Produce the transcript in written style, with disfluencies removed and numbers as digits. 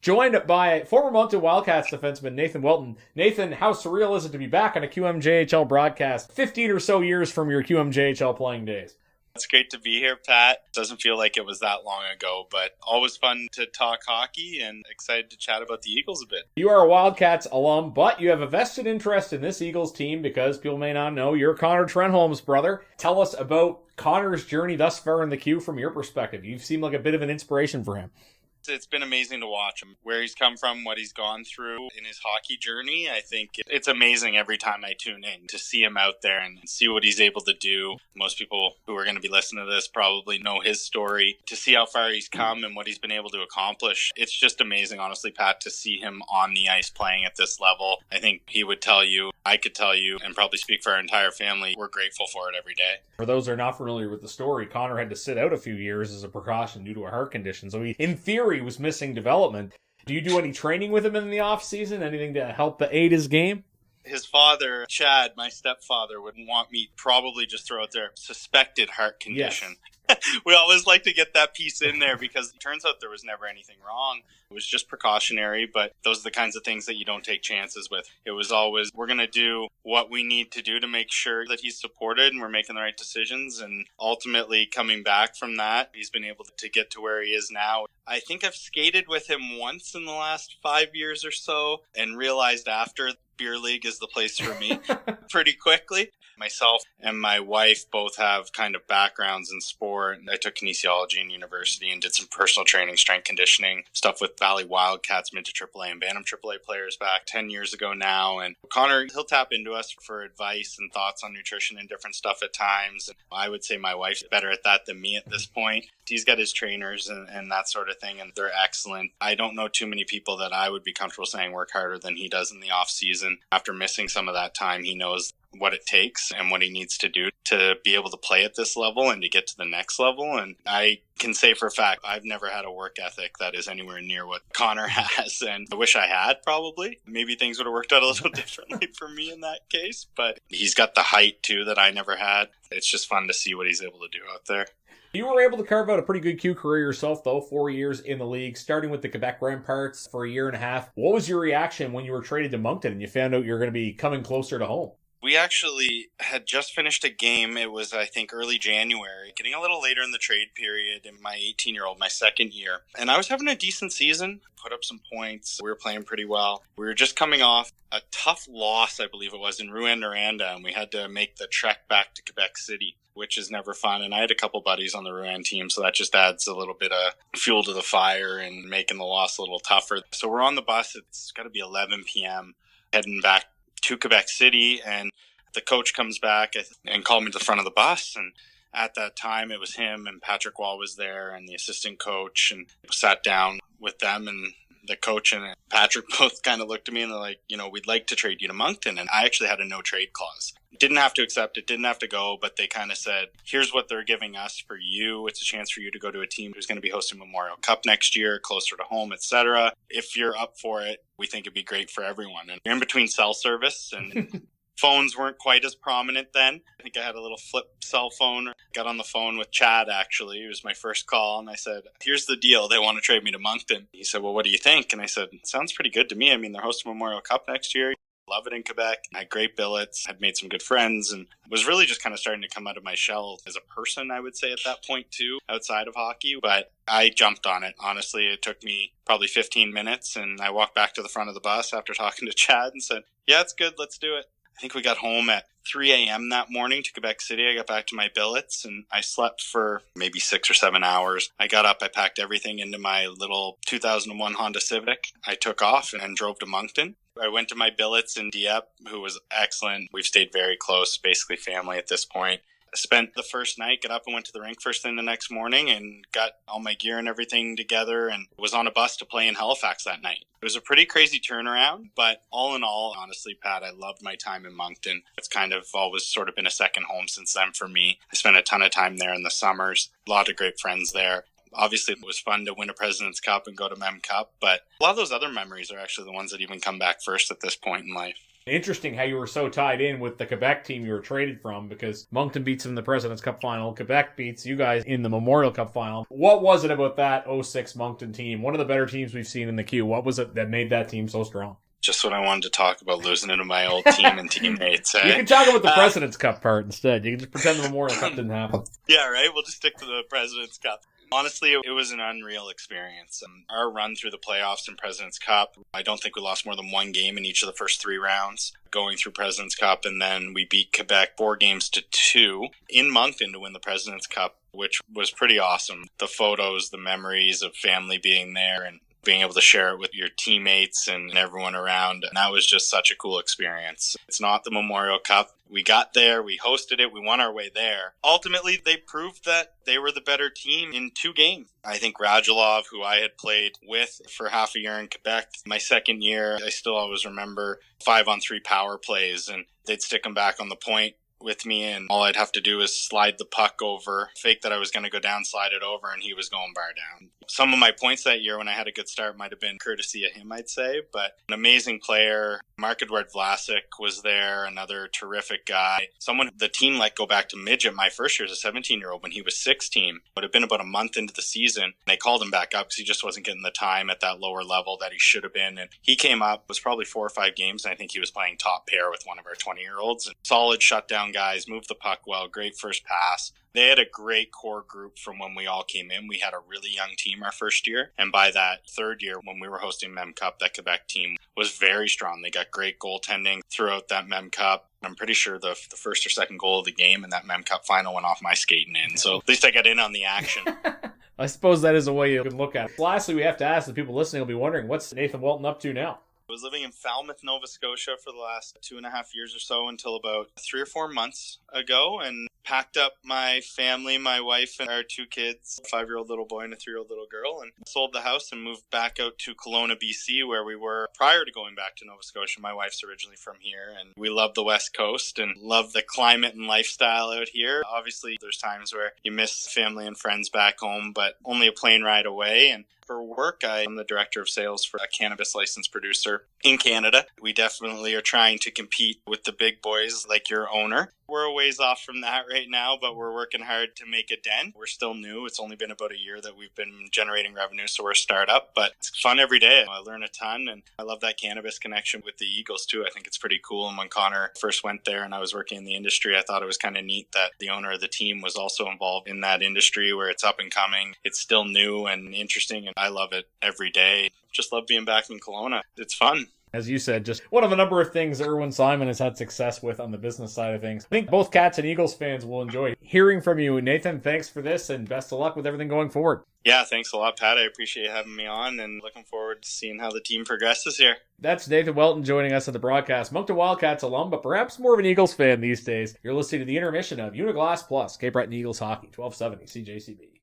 joined by former Moncton Wildcats defenseman Nathan Welton. Nathan, how surreal is it to be back on a QMJHL broadcast 15 or so years from your QMJHL playing days? It's great to be here, Pat. Doesn't feel like it was that long ago, but always fun to talk hockey and excited to chat about the Eagles a bit. You are a Wildcats alum, but you have a vested interest in this Eagles team because people may not know you're Connor Trenholm's brother. Tell us about Connor's journey thus far in the Q from your perspective. You seem like a bit of an inspiration for him. It's been amazing to watch him, where he's come from, what he's gone through in his hockey journey. I think it's amazing every time I tune in to see him out there and see what he's able to do. Most people who are going to be listening to this probably know his story, to see how far he's come and what he's been able to accomplish. It's just amazing, honestly, Pat, to see him on the ice playing at this level. I think he would tell you, I could tell you, and probably speak for our entire family, we're grateful for it every day. For those who are not familiar with the story, Connor had to sit out a few years as a precaution due to a heart condition. So he, in theory, was missing development. Do you do any training with him in the off season? Anything to help aid his game? His father, Chad, my stepfather, would want me probably just throw out there suspected heart condition. Yes. We always like to get that piece in there because it turns out there was never anything wrong. It was just precautionary, but those are the kinds of things that you don't take chances with. It was always, we're going to do what we need to do to make sure that he's supported and we're making the right decisions. And ultimately coming back from that, he's been able to get to where he is now. I think I've skated with him once in the last 5 years or so and realized after beer league is the place for me pretty quickly. Myself and my wife both have kind of backgrounds in sport. I took kinesiology in university and did some personal training, strength conditioning, stuff with Valley Wildcats, mid to AAA and Bantam AAA players back 10 years ago now. And Connor, he'll tap into us for advice and thoughts on nutrition and different stuff at times. And I would say my wife's better at that than me at this point. He's got his trainers and that sort of thing, and they're excellent. I don't know too many people that I would be comfortable saying work harder than he does in the off season. After missing some of that time, he knows what it takes and what he needs to do to be able to play at this level and to get to the next level. And I can say for a fact, I've never had a work ethic that is anywhere near what Connor has. And I wish I had, probably. Maybe things would have worked out a little differently for me in that case. But he's got the height, too, that I never had. It's just fun to see what he's able to do out there. You were able to carve out a pretty good Q career yourself, though, 4 years in the league, starting with the Quebec Remparts for a year and a half. What was your reaction when you were traded to Moncton and you found out you're going to be coming closer to home? We actually had just finished a game. It was, I think, early January, getting a little later in the trade period in my 18-year-old, my second year. And I was having a decent season, put up some points. We were playing pretty well. We were just coming off a tough loss, I believe it was, in Rouyn-Noranda, and we had to make the trek back to Quebec City, which is never fun. And I had a couple buddies on the Rouyn team, so that just adds a little bit of fuel to the fire and making the loss a little tougher. So we're on the bus. It's got to be 11 p.m. heading back to Quebec City, and the coach comes back and called me to the front of the bus. And at that time, it was him and Patrick Wall was there and the assistant coach, and sat down with them, and the coach and Patrick both kind of looked at me and they're like, we'd like to trade you to Moncton. And I actually had a no trade clause. Didn't have to accept it, didn't have to go, but they kind of said, here's what they're giving us for you. It's a chance for you to go to a team who's going to be hosting Memorial Cup next year, closer to home, etc. If you're up for it, we think it'd be great for everyone. And you're in between cell service and phones weren't quite as prominent then. I think I had a little flip cell phone. Got on the phone with Chad, actually. It was my first call. And I said, here's the deal. They want to trade me to Moncton. He said, well, what do you think? And I said, sounds pretty good to me. I mean, they're hosting Memorial Cup next year. Love it in Quebec. I had great billets. I'd made some good friends and was really just kind of starting to come out of my shell as a person, I would say, at that point too, outside of hockey. But I jumped on it. Honestly, it took me probably 15 minutes and I walked back to the front of the bus after talking to Chad and said, yeah, it's good. Let's do it. I think we got home at 3 a.m. that morning to Quebec City. I got back to my billets and I slept for maybe 6 or 7 hours. I got up, I packed everything into my little 2001 Honda Civic. I took off and drove to Moncton. I went to my billets in Dieppe, who was excellent. We've stayed very close, basically family at this point. I spent the first night, got up and went to the rink first thing the next morning and got all my gear and everything together and was on a bus to play in Halifax that night. It was a pretty crazy turnaround, but all in all, honestly, Pat, I loved my time in Moncton. It's kind of always sort of been a second home since then for me. I spent a ton of time there in the summers, a lot of great friends there. Obviously, it was fun to win a President's Cup and go to Mem Cup, but a lot of those other memories are actually the ones that even come back first at this point in life. Interesting how you were so tied in with the Quebec team you were traded from, because Moncton beats them in the President's Cup final. Quebec beats you guys in the Memorial Cup final. What was it about that 06 Moncton team? One of the better teams we've seen in the Q. What was it that made that team so strong? Just what I wanted to talk about, losing into my old team and teammates. Eh? You can talk about the President's Cup part instead. You can just pretend the Memorial Cup didn't happen. Yeah, right? We'll just stick to the President's Cup. Honestly, it was an unreal experience. Our run through the playoffs and President's Cup, I don't think we lost more than one game in each of the first 3 rounds going through President's Cup. And then we beat Quebec 4-2 in Moncton to win the President's Cup, which was pretty awesome. The photos, the memories of family being there and being able to share it with your teammates and everyone around. And that was just such a cool experience. It's not the Memorial Cup. We got there, we hosted it, we won our way there. Ultimately, they proved that they were the better team in 2 games. I think Radulov, who I had played with for half a year in Quebec, my second year, I still always remember 5-on-3 power plays, and they'd stick them back on the point with me, and all I'd have to do is slide the puck over, fake that I was going to go down, slide it over, and he was going bar down. Some of my points that year when I had a good start might have been courtesy of him, I'd say, but an amazing player. Marc-Edouard Vlasic was there, another terrific guy. Someone the team let go back to midget my first year as a 17-year-old when he was 16. It would have been about a month into the season. They called him back up because he just wasn't getting the time at that lower level that he should have been. And he came up, it was probably 4 or 5 games, and I think he was playing top pair with one of our 20-year-olds. Solid shutdown guys, moved the puck well, great first pass. They had a great core group from when we all came in. We had a really young team our first year. And by that third year, when we were hosting Mem Cup, that Quebec team was very strong. They got great goaltending throughout that Mem Cup. I'm pretty sure the first or second goal of the game in that Mem Cup final went off my skating in. So at least I got in on the action. I suppose that is a way you can look at it. Lastly, we have to ask, the people listening will be wondering, what's Nathan Welton up to now? I was living in Falmouth, Nova Scotia for the last 2.5 years or so until about 3 or 4 months ago, and packed up my family, my wife and our 2 kids, a 5-year-old little boy and a 3-year-old little girl, and sold the house and moved back out to Kelowna, BC, where we were prior to going back to Nova Scotia. My wife's originally from here, and we love the West Coast and love the climate and lifestyle out here. Obviously, there's times where you miss family and friends back home, but only a plane ride away. And for work, I am the director of sales for a cannabis licensed producer in Canada. We definitely are trying to compete with the big boys like your owner. We're a ways off from that right now, but we're working hard to make a dent. We're still new. It's only been about a year that we've been generating revenue, so we're a startup, but it's fun every day. I learn a ton, and I love that cannabis connection with the Eagles too. I think it's pretty cool. And when Connor first went there and I was working in the industry, I thought it was kind of neat that the owner of the team was also involved in that industry where it's up and coming. It's still new and interesting, and I love it every day. Just love being back in Kelowna. It's fun. As you said, just one of a number of things Erwin Simon has had success with on the business side of things. I think both Cats and Eagles fans will enjoy hearing from you. Nathan, thanks for this, and best of luck with everything going forward. Yeah, thanks a lot, Pat. I appreciate you having me on, and looking forward to seeing how the team progresses here. That's Nathan Welton joining us at the broadcast. Moncton Wildcats alum, but perhaps more of an Eagles fan these days. You're listening to the intermission of Uniglass Plus, Cape Breton Eagles Hockey, 1270 CJCB.